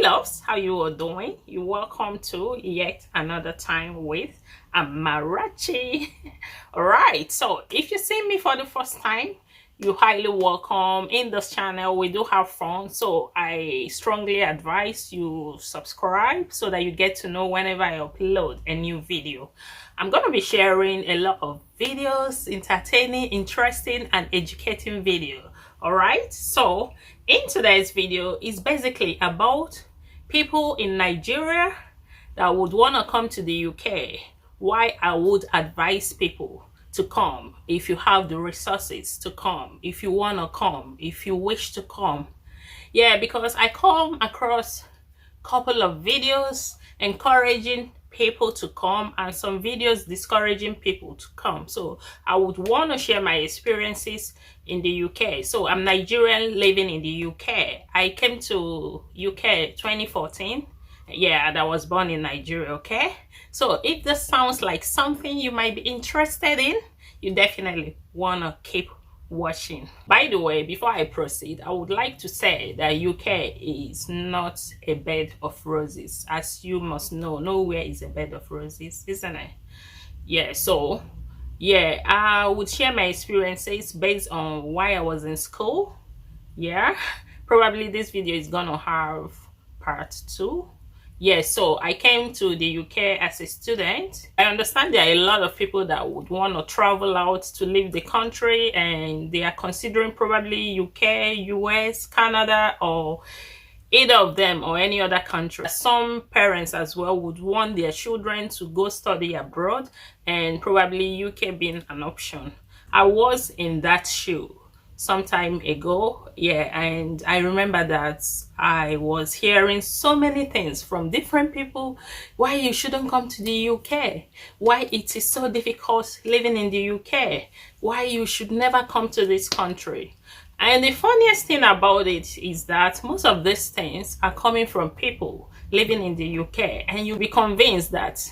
loves, how you are doing? You're welcome to yet another time with Amarachi. All right, so if you see me for the first time, you're highly welcome. In this channel we do have fun, so I strongly advise you subscribe so that you get to know whenever I upload a new video. I'm going to be sharing a lot of videos, entertaining, interesting and educating video. All right, so in today's video is basically about people in Nigeria that would want to come to the UK. Why I would advise people to come if you have the resources to come, if you want to come, if you wish to come. Yeah, because I come across a couple of videos encouraging people to come and some videos discouraging people to come. So I would want to share my experiences in the UK. So I'm Nigerian living in the UK. I came to UK 2014. Yeah, and I was born in Nigeria. Okay, so if this sounds like something you might be interested in, you definitely want to keep watching. By the way, before I proceed, I would like to say that UK is not a bed of roses. As you must know, nowhere is a bed of roses, isn't it? Yeah, so yeah, I would share my experiences based on why I was in school. Yeah, probably this video is gonna have part 2. Yeah, so I came to the UK as a student. I understand there are a lot of people that would want to travel out to leave the country and they are considering probably UK, US, Canada, or either of them or any other country. Some parents as well would want their children to go study abroad and probably UK being an option. I was in that shoe some time ago, yeah, and I remember that I was hearing so many things from different people why you shouldn't come to the UK, why it is so difficult living in the UK, why you should never come to this country. And the funniest thing about it is that most of these things are coming from people living in the UK, and you'll be convinced that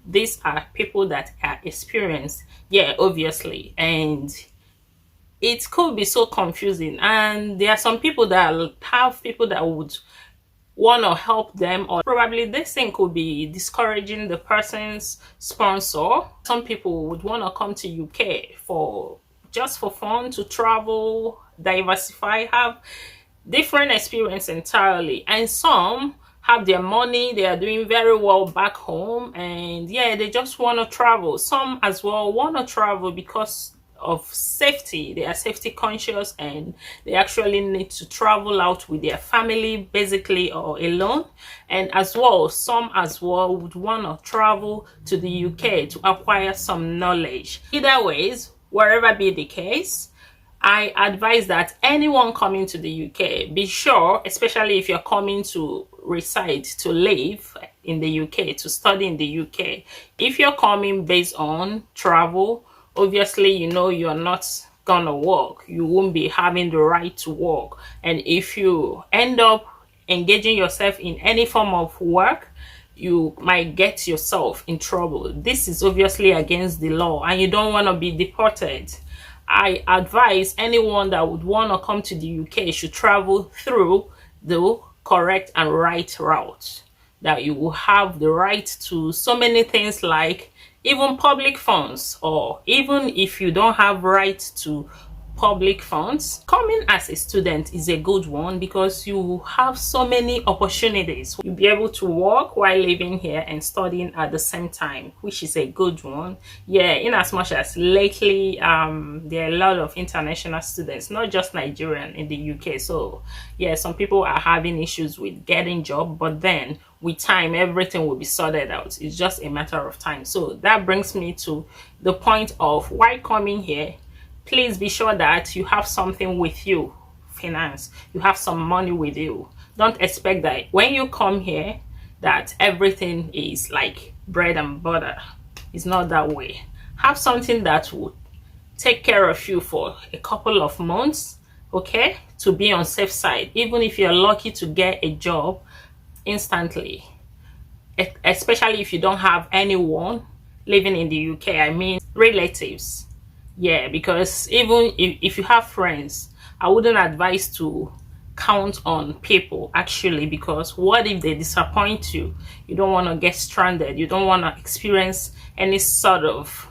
these are people that are experienced, yeah, obviously, and it could be so confusing. And there are some people that have people that would want to help them, or probably this thing could be discouraging the person's sponsor. Some people would want to come to UK for just for fun, to travel, diversify, have different experience entirely. And some have their money, they are doing very well back home, and yeah, they just want to travel. Some as well want to travel because of safety. They are safety conscious and they actually need to travel out with their family basically or alone. And as well, some as well would want to travel to the UK to acquire some knowledge. Either ways, wherever be the case, I advise that anyone coming to the UK, be sure, especially if you're coming to reside, to live in the UK, to study in the UK, if you're coming based on travel, obviously, you know, you're not gonna work. You won't be having the right to work. And if you end up engaging yourself in any form of work, you might get yourself in trouble. This is obviously against the law and you don't want to be deported. I advise anyone that would want to come to the UK should travel through the correct and right route, that you will have the right to so many things like even public funds, or even if you don't have right to public funds, coming as a student is a good one because you have so many opportunities. You'll be able to work while living here and studying at the same time, which is a good one. Yeah, in as much as lately there are a lot of international students, not just Nigerian, in the UK. So yeah, some people are having issues with getting job, but then with time everything will be sorted out. It's just a matter of time. So that brings me to the point of why coming here. Please be sure that you have something with you, finance. You have some money with you. Don't expect that when you come here that everything is like bread and butter. It's not that way. Have something that will take care of you for a couple of months, okay, to be on safe side. Even if you're lucky to get a job instantly, especially if you don't have anyone living in the UK, I mean relatives. Yeah, because even if you have friends, I wouldn't advise to count on people actually, because what if they disappoint you? You don't want to get stranded, you don't want to experience any sort of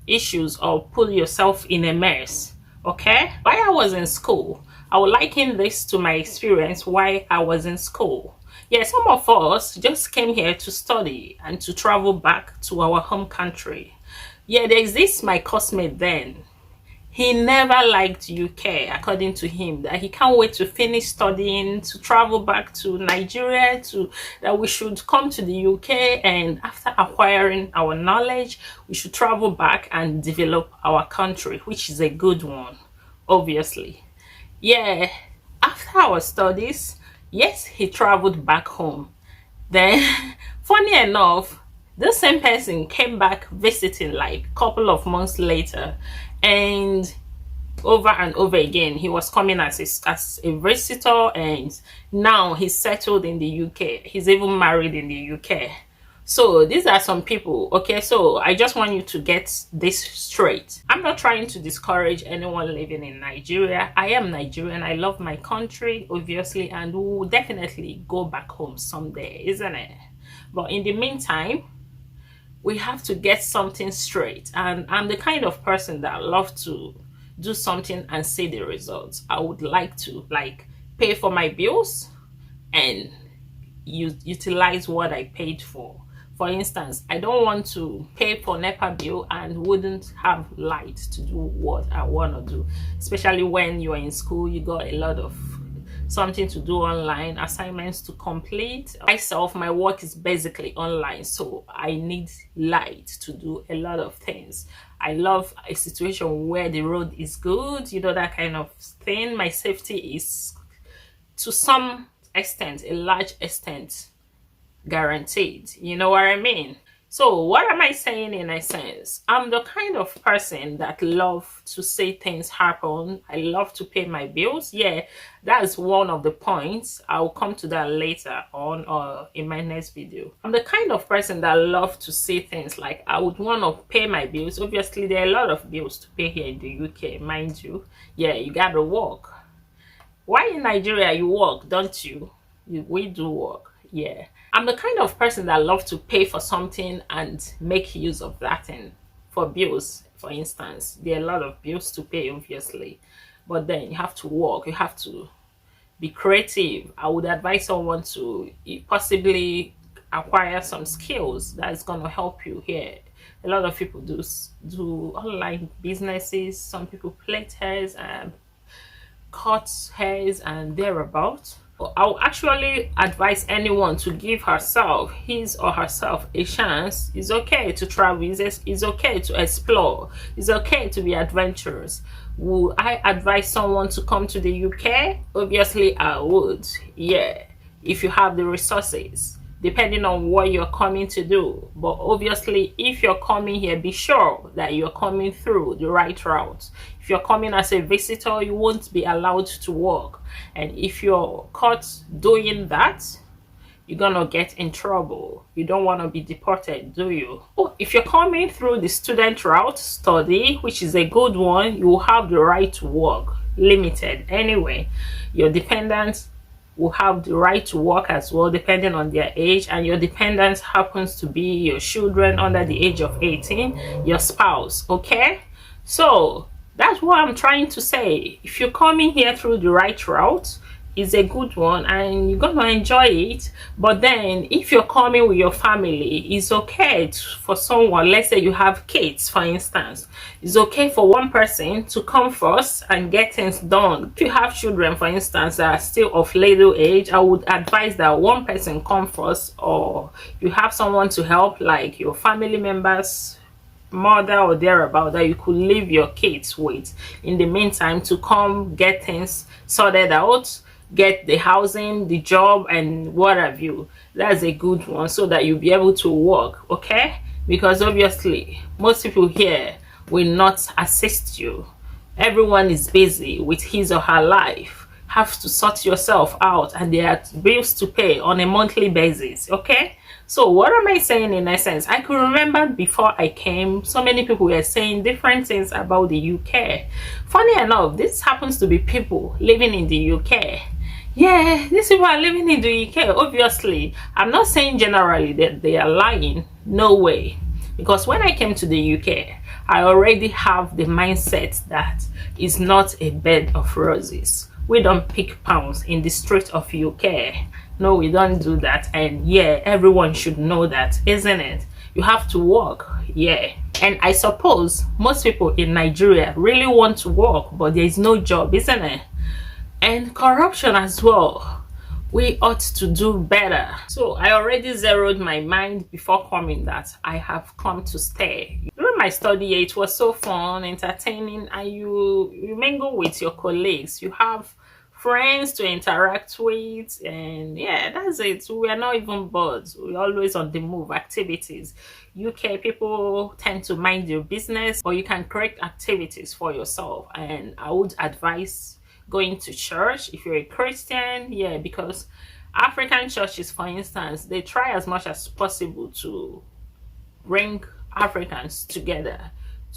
issues or put yourself in a mess. Okay, while I was in school, I would liken this to my experience while I was in school. Yeah, some of us just came here to study and to travel back to our home country. Yeah, there exists my classmate then. He never liked UK, according to him, that he can't wait to finish studying, to travel back to Nigeria, to that we should come to the UK, and after acquiring our knowledge, we should travel back and develop our country, which is a good one, obviously. Yeah, after our studies, yes, he traveled back home. Then, funny enough, the same person came back visiting like a couple of months later, and over and over again he was coming as a visitor, and now he's settled in the UK. He's even married in the UK. So these are some people. Okay, so I just want you to get this straight. I'm not trying to discourage anyone living in Nigeria. I am Nigerian. I love my country, obviously, and we will definitely go back home someday, isn't it? But in the meantime, we have to get something straight. And I'm the kind of person that love to do something and see the results. I would like to pay for my bills and utilize what I paid for. For instance, I don't want to pay for NEPA bill and wouldn't have light to do what I want to do. Especially when you're in school, you got a lot of something to do online, assignments to complete. Myself, my work is basically online, so I need light to do a lot of things. I love a situation where the road is good, you know, that kind of thing. My safety is to some extent, a large extent, guaranteed. You know what I mean? So what am I saying in a sense? I'm the kind of person that love to see things happen. I love to pay my bills. Yeah, that's one of the points. I'll come to that later on or in my next video. I'm the kind of person that love to see things like I would want to pay my bills. Obviously, there are a lot of bills to pay here in the UK, mind you. Yeah, you gotta work. Why in Nigeria you work, don't you? We do work. Yeah, I'm the kind of person that love to pay for something and make use of that. And for bills, for instance, there are a lot of bills to pay, obviously, but then you have to work, you have to be creative. I would advise someone to possibly acquire some skills that is going to help you here. A lot of people do online businesses. Some people plait hairs and cut hairs and thereabouts. I'll actually advise anyone to give his or herself a chance. It's okay to travel, it's okay to explore, it's okay to be adventurous. Would I advise someone to come to the UK? Obviously I would, yeah, if you have the resources, depending on what you're coming to do. But obviously if you're coming here, be sure that you're coming through the right route. If you're coming as a visitor, you won't be allowed to work, and if you're caught doing that, you're gonna get in trouble. You don't want to be deported, do you? Oh, if you're coming through the student route, study, which is a good one, you will have the right to work, limited anyway. Your dependents will have the right to work as well, depending on their age, and your dependents happens to be your children under the age of 18, your spouse. Okay, so that's what I'm trying to say. If you're coming here through the right route, it's a good one and you're gonna enjoy it. But then if you're coming with your family, it's okay for someone, let's say you have kids, for instance, it's okay for one person to come first and get things done. If you have children, for instance, that are still of little age, I would advise that one person come first, or you have someone to help, like your family members, mother or thereabout, that you could leave your kids with in the meantime to come get things sorted out, get the housing, the job, and what have you. That's a good one, so that you'll be able to work. Okay, because obviously most people here will not assist you. Everyone is busy with his or her life. Have to sort yourself out, and there are bills to pay on a monthly basis. Okay, so what am I saying in essence? I could remember before I came, so many people were saying different things about the UK. Funny enough, this happens to be people living in the UK. Yeah, these people are living in the UK. Obviously, I'm not saying generally that they are lying. No way. Because when I came to the UK, I already have the mindset that it's not a bed of roses. We don't pick pounds in the street of UK. No, we don't do that. And yeah, everyone should know that, isn't it? You have to work. Yeah. And I suppose most people in Nigeria really want to work, but there is no job, isn't it? And corruption as well. We ought to do better. So I already zeroed my mind before coming that I have come to stay. During my study year, it was so fun, entertaining, and you mingle with your colleagues. You have friends to interact with, and yeah, that's it. We are not even bored. We're always on the move, activities. UK people tend to mind your business, or you can create activities for yourself. And I would advise going to church if you're a Christian. Yeah, because African churches, for instance, they try as much as possible to bring Africans together,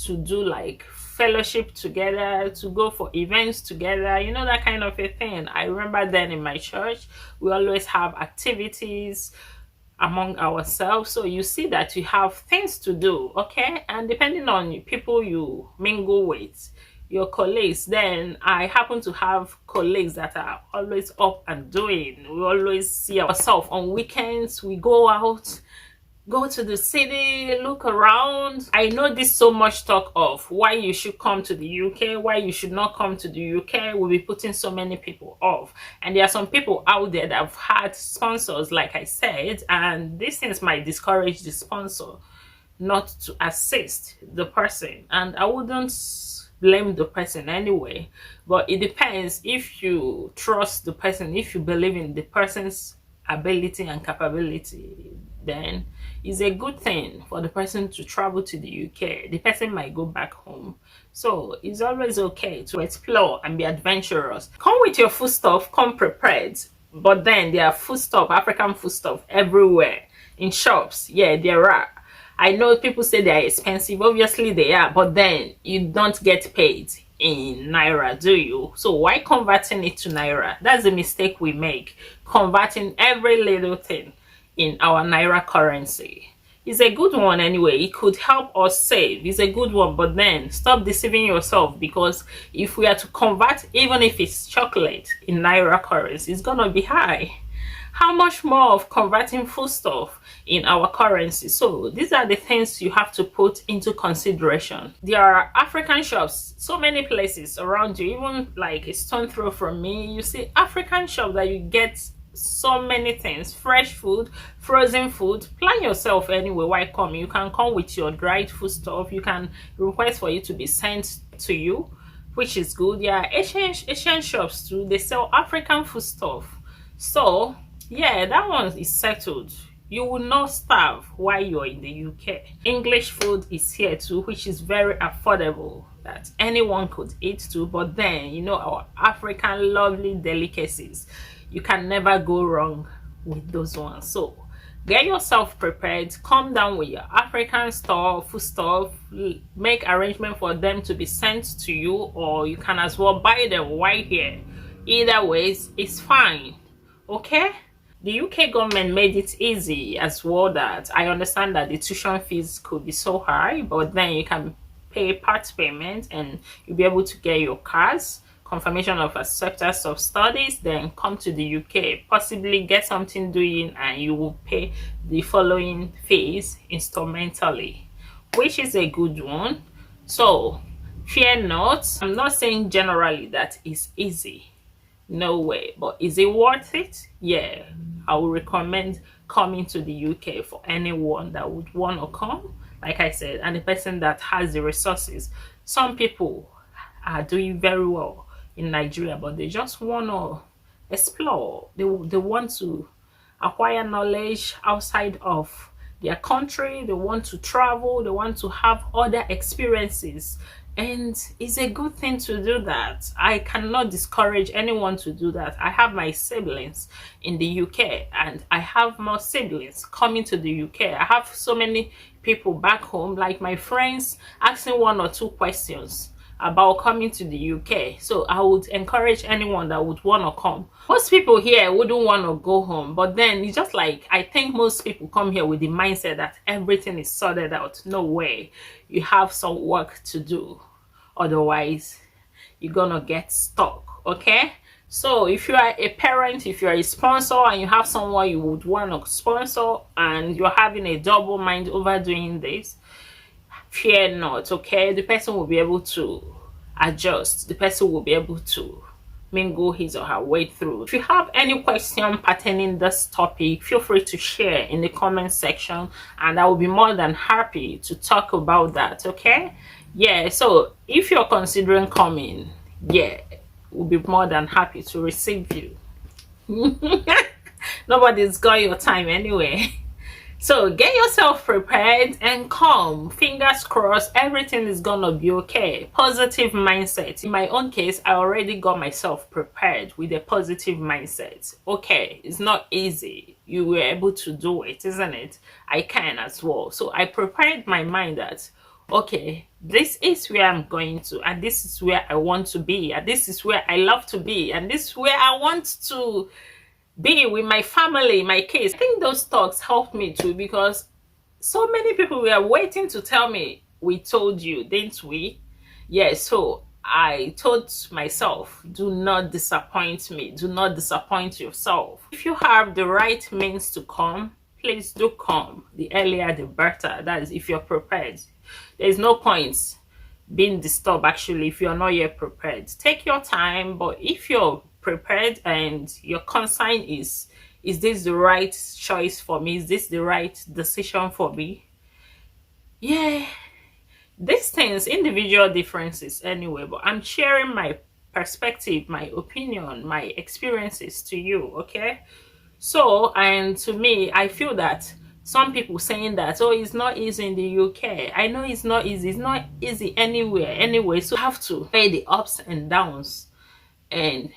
to do like fellowship together, to go for events together, you know, that kind of a thing. I remember then in my church, we always have activities among ourselves. So you see that you have things to do, okay? And depending on people you mingle with, your colleagues, then I happen to have colleagues that are always up and doing. We always see ourselves on weekends. We go out, go to the city, look around. I know this so much talk of why you should come to the UK, why you should not come to the UK will be putting so many people off. And there are some people out there that have had sponsors, like I said, and these things might discourage the sponsor not to assist the person. And I wouldn't blame the person anyway, but it depends if you trust the person, if you believe in the person's ability and capability, then it's a good thing for the person to travel to the UK. The person might go back home, so it's always okay to explore and be adventurous. Come with your food stuff, come prepared, but then there are food stuff, African food stuff everywhere in shops. Yeah, there are. I know people say they're expensive. Obviously they are, but then you don't get paid in Naira, do you? So why converting it to Naira? That's the mistake we make, converting every little thing in our Naira currency. It's a good one anyway. It could help us save. It's a good one, but then stop deceiving yourself, because if we are to convert, even if it's chocolate in Naira currency, it's gonna be high. How much more of converting foodstuff in our currency? So these are the things you have to put into consideration. There are African shops, so many places around you, even like a stone throw from me, you see African shops that you get so many things, fresh food, frozen food. Plan yourself anyway. Why come? You can come with your dried food stuff. You can request for it to be sent to you, which is good. Yeah, Asian shops too, they sell African food stuff. So yeah, that one is settled. You will not starve while you're in the UK. English food is here too, which is very affordable, that anyone could eat too. But then, you know, our African lovely delicacies, you can never go wrong with those ones. So get yourself prepared, come down with your African store, food stuff, make arrangement for them to be sent to you, or you can as well buy them right here. Either ways, it's fine. Okay? The UK government made it easy as well, that I understand that the tuition fees could be so high, but then you can pay part payment and you'll be able to get your cards, confirmation of acceptance of studies, then come to the UK, possibly get something doing, and you will pay the following fees instrumentally, which is a good one. So fear not. I'm not saying generally that it's easy. No way. But is it worth it? Yeah, I would recommend coming to the UK for anyone that would want to come, like I said, and the person that has the resources. Some people are doing very well in Nigeria, but they just want to explore. They want to acquire knowledge outside of their country. They want to travel. They want to have other experiences. And it's a good thing to do that. I cannot discourage anyone to do that. I have my siblings in the UK, and I have more siblings coming to the UK. I have so many people back home, like my friends asking one or two questions about coming to the UK. So I would encourage anyone that would want to come. Most people here wouldn't want to go home, but then it's just like, I think most people come here with the mindset that everything is sorted out. No way. You have some work to do. Otherwise, you're gonna get stuck, okay? So if you are a parent, if you're a sponsor and you have someone you would want to sponsor and you're having a double mind over doing this, fear not, okay? The person will be able to adjust. The person will be able to mingle his or her way through. If you have any question pertaining this topic, feel free to share in the comment section and I will be more than happy to talk about that, okay? Yeah, so if you're considering coming, yeah, we'll be more than happy to receive you. Nobody's got your time anyway. So get yourself prepared and come. Fingers crossed, everything is gonna be okay. Positive mindset. In my own case, I already got myself prepared with a positive mindset. Okay, it's not easy. You were able to do it, isn't it? I can as well. So I prepared my mind that, okay, this is where I'm going to, and this is where I want to be, and this is where I love to be, and this is where I want to be with my family, my kids. I think those talks helped me too, because so many people were waiting to tell me, we told you, didn't we? Yeah, so I told myself, do not disappoint me, do not disappoint yourself. If you have the right means to come, please do come. The earlier the better. That is, if you're prepared. There's no point being disturbed actually if you're not yet prepared. Take your time, but if you're prepared and your concern is this the right choice for me, is this the right decision for me? Yeah, these things, individual differences anyway, but I'm sharing my perspective, my opinion, my experiences to you, okay? So, and to me, I feel that some people saying that, oh, it's not easy in the UK. I know it's not easy. It's not easy anywhere anyway. So you have to weigh the ups and downs and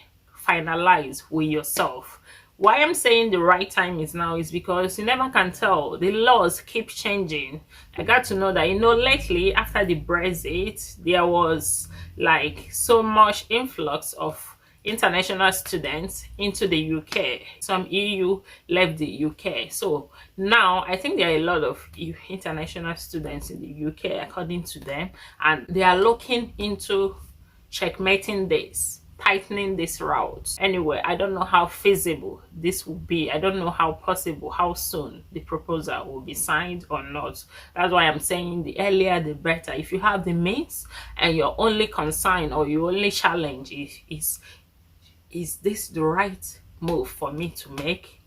finalize with yourself. Why I'm saying the right time is now is because you never can tell. The laws keep changing. I got to know that, lately after the Brexit, there was like so much influx of international students into the UK. Some EU left the UK. So now I think there are a lot of international students in the UK according to them, and they are looking into checkmating this, tightening this route. Anyway, I don't know how feasible this will be. I don't know how possible, how soon the proposal will be signed or not. That's why I'm saying the earlier the better. If you have the means and your only concern or your only challenge is this the right move for me to make?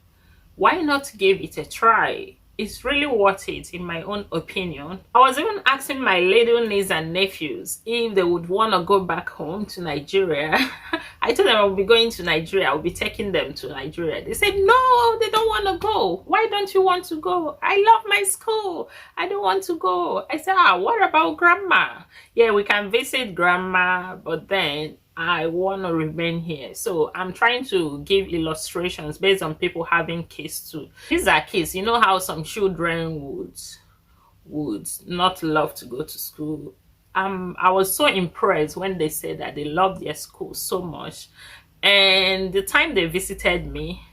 Why not give it a try? It's really worth it, in my own opinion. I was even asking my little nieces and nephews if they would want to go back home to Nigeria. I told them I would be going to Nigeria. I would be taking them to Nigeria. They said, no, they don't want to go. Why don't you want to go? I love my school. I don't want to go. I said, what about grandma? Yeah, we can visit grandma, but then I want to remain here. So I'm trying to give illustrations based on people having kids too. These are kids. You know how some children would not love to go to school. I was so impressed when they said that they love their school so much, and the time they visited me,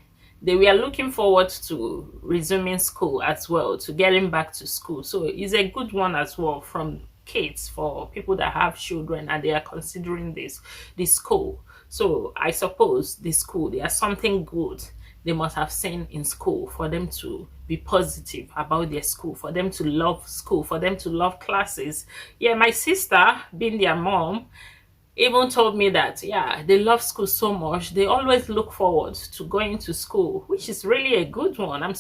they were looking forward to resuming school as well, to getting back to school. So it's a good one as well from kids, for people that have children and they are considering this school. So I suppose this school, there's something good they must have seen in school for them to be positive about their school, for them to love school, for them to love classes. Yeah, my sister, being their mom, even told me that, yeah, they love school so much, they always look forward to going to school, which is really a good one. I'm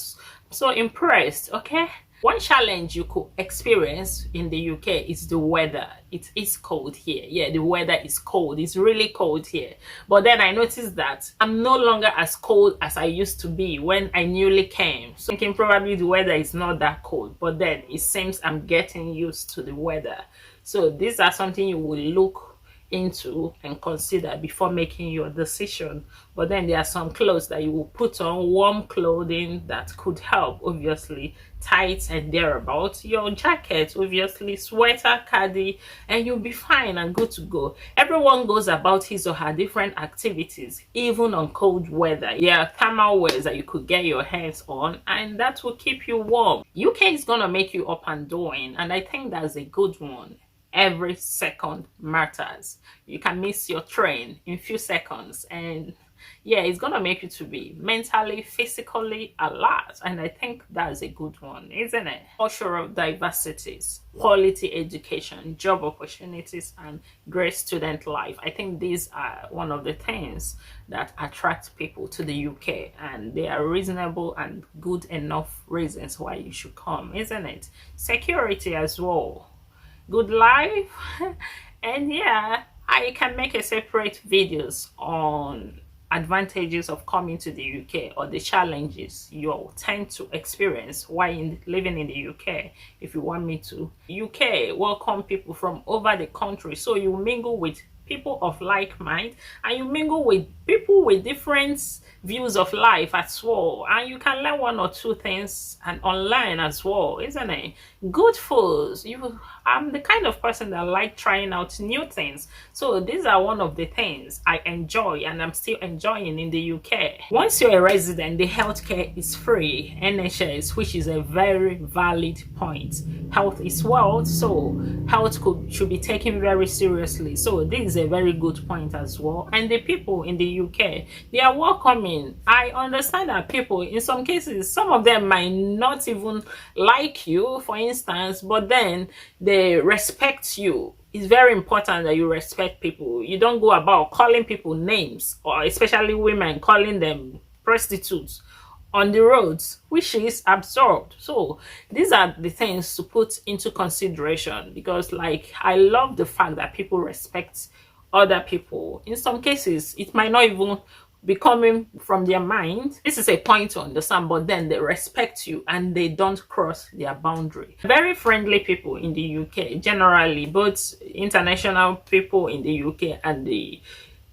so impressed, okay? One challenge you could experience in the UK is the weather. It is cold here. Yeah, the weather is cold. It's really cold here. But then I noticed that I'm no longer as cold as I used to be when I newly came. So thinking probably the weather is not that cold. But then it seems I'm getting used to the weather. So these are something you will look into and consider before making your decision. But then there are some clothes that you will put on, warm clothing that could help, obviously, tights and thereabouts, your jacket, obviously, sweater, cardi, and you'll be fine and good to go. Everyone goes about his or her different activities, even on cold weather. There are thermal wears that you could get your hands on, and that will keep you warm. UK is gonna make you up and doing, and I think that's a good one. Every second matters. You can miss your train in few seconds, and yeah, it's gonna make you to be mentally, physically alert, and I think that's a good one, isn't it? Cultural diversities, quality education, job opportunities, and great student life. I think these are one of the things that attract people to the UK, and they are reasonable and good enough reasons why you should come, isn't it? Security as well, good life. And yeah, I can make a separate videos on advantages of coming to the UK or the challenges you tend to experience while living in the UK if you want me to. UK welcome people from over the country, so you mingle with people of like mind, and you mingle with people with different views of life as well, and you can learn one or two things and unlearn as well, isn't it? Good foods. I'm the kind of person that like trying out new things, so these are one of the things I enjoy and I'm still enjoying in the UK. Once you're a resident, the healthcare is free, NHS, which is a very valid point. Health is wealth, so health should be taken very seriously, so this is a very good point as well. And the people in the UK, they are welcoming. I understand that people, in some cases, some of them might not even like you, for instance, but then they respect you. It's very important that you respect people. You don't go about calling people names, or especially women, calling them prostitutes on the roads, which is absurd. So these are the things to put into consideration, because like, I love the fact that people respect other people. In some cases, it might not even be coming from their mind. This is a point to understand, but then they respect you and they don't cross their boundary. Very friendly people in the UK, generally, both international people in the UK and the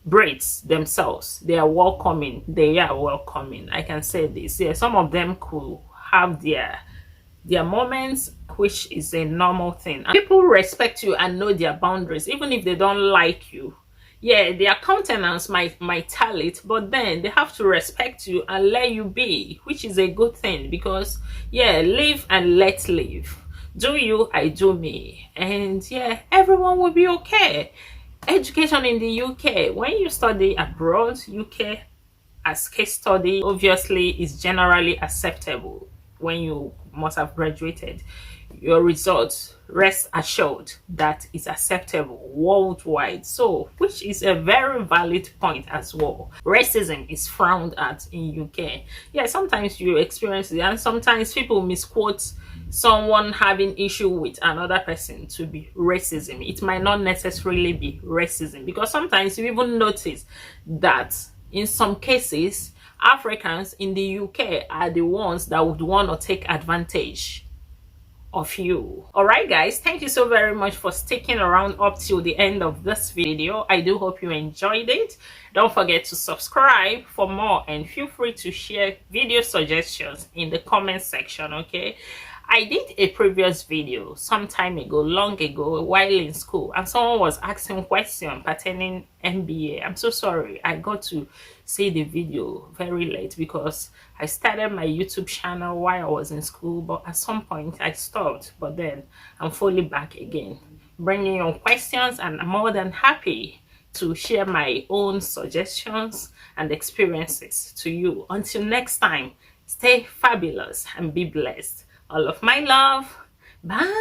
Brits themselves, they are welcoming. They are welcoming. I can say this. Yeah, some of them could have their moments, which is a normal thing. And people respect you and know their boundaries, even if they don't like you. Yeah, their countenance might tell it, but then they have to respect you and let you be, which is a good thing, because yeah, live and let live. Do you, I do me, and yeah, everyone will be okay. Education in the UK, when you study abroad, UK as case study, obviously is generally acceptable. When you must have graduated, your results, rest assured that it's acceptable worldwide, so which is a very valid point as well. Racism is frowned at in UK. Yeah, sometimes you experience it, and sometimes people misquote someone having issue with another person to be racism. It might not necessarily be racism, because sometimes you even notice that in some cases Africans in the UK are the ones that would want to take advantage of you. All right guys, thank you so very much for sticking around up till the end of this video. I do hope you enjoyed it. Don't forget to subscribe for more, and feel free to share video suggestions in the comment section. Okay, I did a previous video some time ago, long ago, while in school, and someone was asking questions pertaining MBA. I'm so sorry, I got to see the video very late because I started my YouTube channel while I was in school, but at some point I stopped. But then I'm fully back again, bringing your questions, and I'm more than happy to share my own suggestions and experiences to you. Until next time, stay fabulous and be blessed. All of my love. Bye.